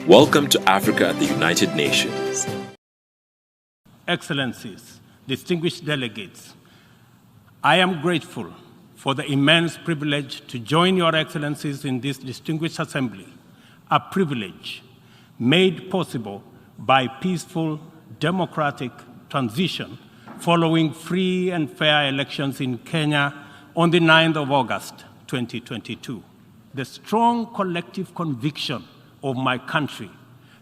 Welcome to Africa at the United Nations. Excellencies, distinguished delegates, I am grateful for the immense privilege to join Your Excellencies in this distinguished assembly, a privilege made possible by peaceful, democratic transition following free and fair elections in Kenya on the 9th of August, 2022. The strong collective conviction of my country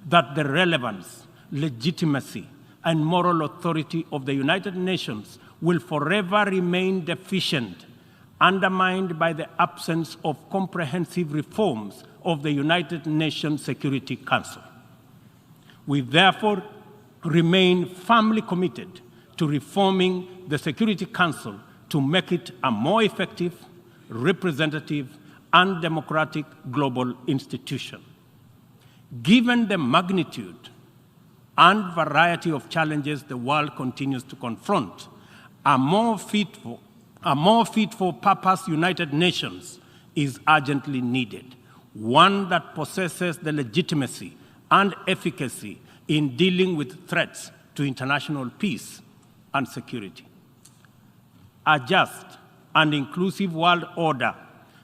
that the relevance, legitimacy, and moral authority of the United Nations will forever remain deficient, undermined by the absence of comprehensive reforms of the United Nations Security Council. We therefore remain firmly committed to reforming the Security Council to make it a more effective, representative, and democratic global institution. Given the magnitude and variety of challenges the world continues to confront, a more fit for purpose United Nations is urgently needed, one that possesses the legitimacy and efficacy in dealing with threats to international peace and security. A just and inclusive world order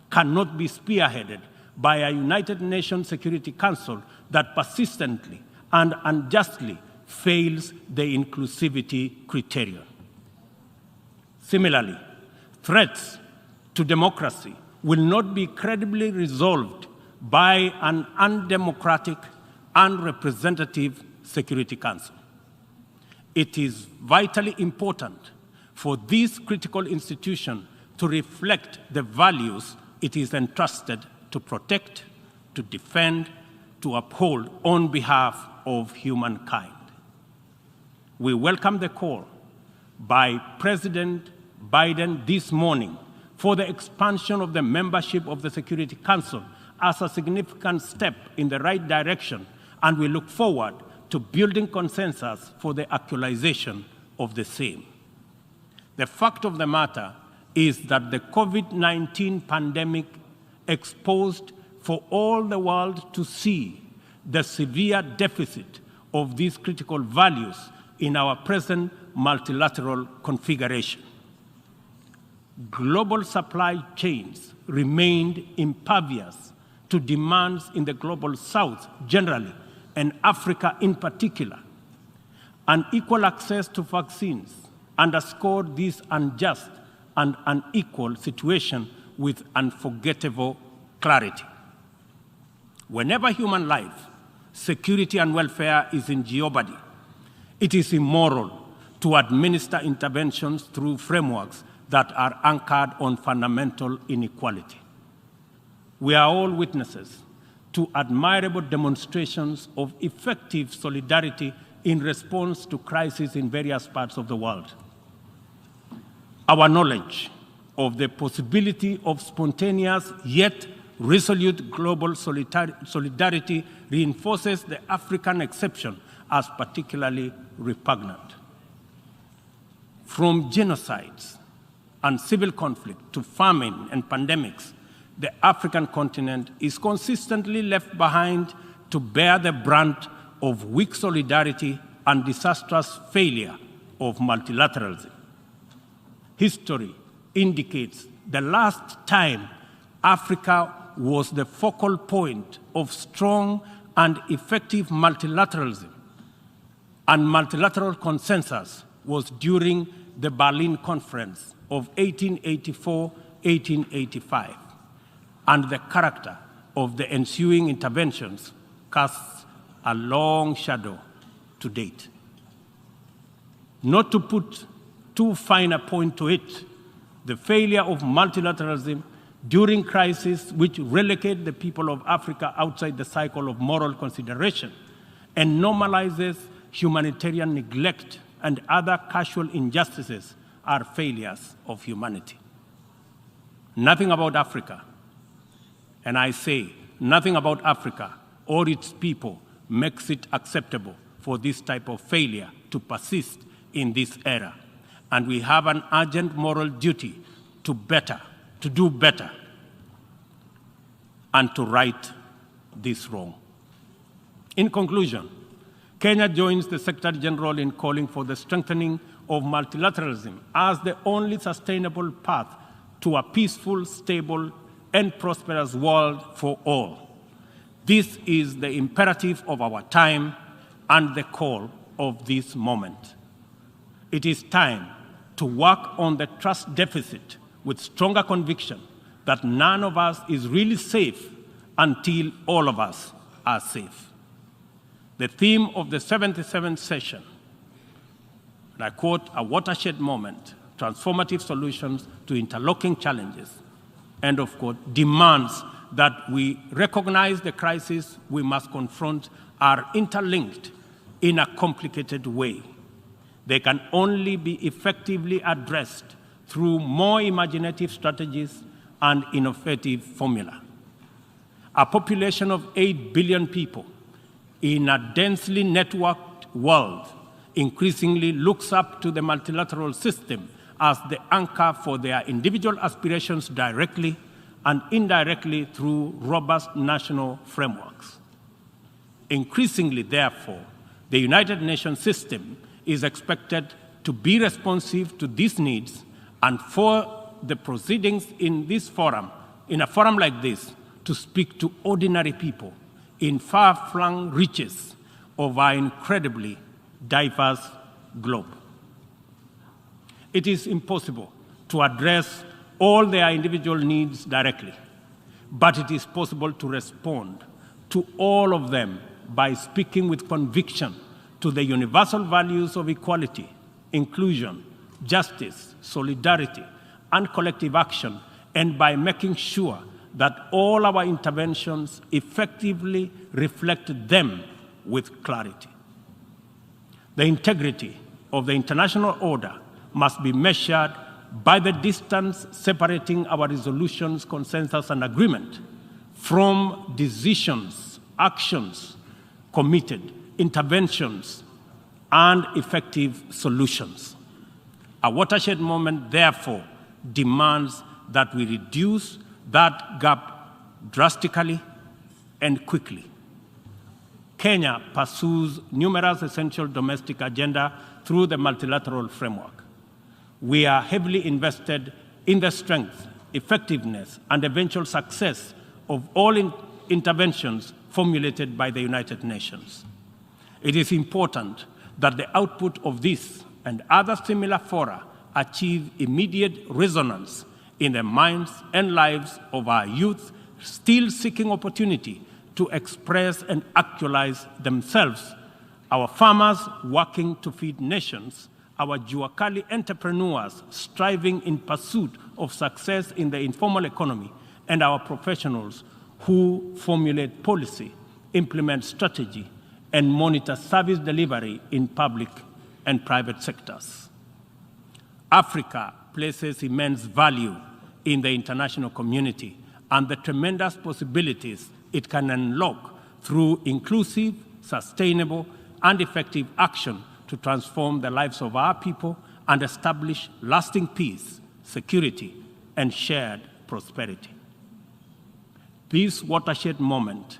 cannot be spearheaded by a United Nations Security Council that persistently and unjustly fails the inclusivity criterion. Similarly, threats to democracy will not be credibly resolved by an undemocratic and representative Security Council. It is vitally important for this critical institution to reflect the values it is entrusted to protect, to defend, to uphold on behalf of humankind. We welcome the call by President Biden this morning for the expansion of the membership of the Security Council as a significant step in the right direction, and we look forward to building consensus for the actualization of the same. The fact of the matter is that the COVID-19 pandemic exposed for all the world to see the severe deficit of these critical values in our present multilateral configuration. Global supply chains remained impervious to demands in the global South generally, and Africa in particular. Unequal access to vaccines underscored this unjust and unequal situation with unforgettable clarity. Whenever human life, security, and welfare is in jeopardy, it is immoral to administer interventions through frameworks that are anchored on fundamental inequality. We are all witnesses to admirable demonstrations of effective solidarity in response to crises in various parts of the world. Our knowledge of the possibility of spontaneous yet resolute global solidarity reinforces the African exception as particularly repugnant. From genocides and civil conflict to famine and pandemics, the African continent is consistently left behind to bear the brunt of weak solidarity and disastrous failure of multilateralism. History indicates the last time Africa was the focal point of strong and effective multilateralism and multilateral consensus was during the Berlin Conference of 1884-1885, and the character of the ensuing interventions casts a long shadow to date. Not to put too fine a point to it, the failure of multilateralism during crises which relegate the people of Africa outside the cycle of moral consideration and normalizes humanitarian neglect and other casual injustices are failures of humanity. Nothing about Africa, and I say nothing about Africa or its people makes it acceptable for this type of failure to persist in this era. And we have an urgent moral duty to do better, and to right this wrong. In conclusion, Kenya joins the Secretary General in calling for the strengthening of multilateralism as the only sustainable path to a peaceful, stable, and prosperous world for all. This is the imperative of our time and the call of this moment. It is time to work on the trust deficit with stronger conviction that none of us is really safe until all of us are safe. The theme of the 77th session, and I quote, "A watershed moment, transformative solutions to interlocking challenges," end of quote, demands that we recognize the crises we must confront are interlinked in a complicated way. They can only be effectively addressed through more imaginative strategies and innovative formula. A population of 8 billion people in a densely networked world increasingly looks up to the multilateral system as the anchor for their individual aspirations directly and indirectly through robust national frameworks. Increasingly, therefore, the United Nations system is expected to be responsive to these needs and for the proceedings in this forum, in a forum like this, to speak to ordinary people in far-flung reaches of our incredibly diverse globe. It is impossible to address all their individual needs directly, but it is possible to respond to all of them by speaking with conviction to the universal values of equality, inclusion, justice, solidarity, and collective action, and by making sure that all our interventions effectively reflect them with clarity. The integrity of the international order must be measured by the distance separating our resolutions, consensus, and agreement from decisions, actions, committed interventions, and effective solutions. A watershed moment, therefore, demands that we reduce that gap drastically and quickly. Kenya pursues numerous essential domestic agenda through the multilateral framework. We are heavily invested in the strength, effectiveness, and eventual success of all interventions formulated by the United Nations. It is important that the output of this and other similar fora achieve immediate resonance in the minds and lives of our youth still seeking opportunity to express and actualize themselves, our farmers working to feed nations, our Juakali entrepreneurs striving in pursuit of success in the informal economy, and our professionals who formulate policy, implement strategy, and monitor service delivery in public and private sectors. Africa places immense value in the international community and the tremendous possibilities it can unlock through inclusive, sustainable, and effective action to transform the lives of our people and establish lasting peace, security, and shared prosperity. This watershed moment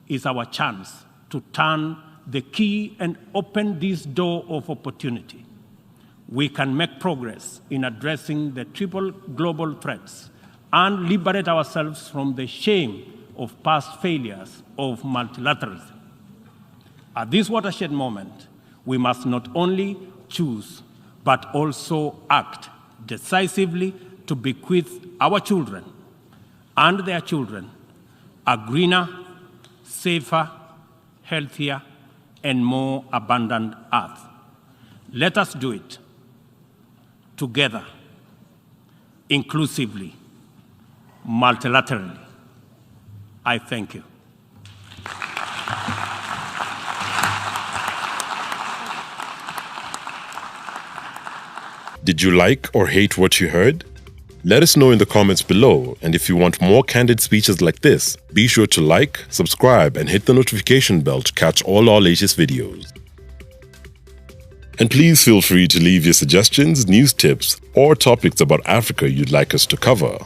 is our chance to turn the key and open this door of opportunity. We can make progress in addressing the triple global threats and liberate ourselves from the shame of past failures of multilateralism. At this watershed moment, we must not only choose, but also act decisively to bequeath our children and their children a greener, safer, healthier, and more abundant earth. Let us do it together, inclusively, multilaterally. I thank you. Did you like or hate what you heard? Let us know in the comments below, and if you want more candid speeches like this, be sure to like, subscribe, and hit the notification bell to catch all our latest videos. And please feel free to leave your suggestions, news tips, or topics about Africa you'd like us to cover.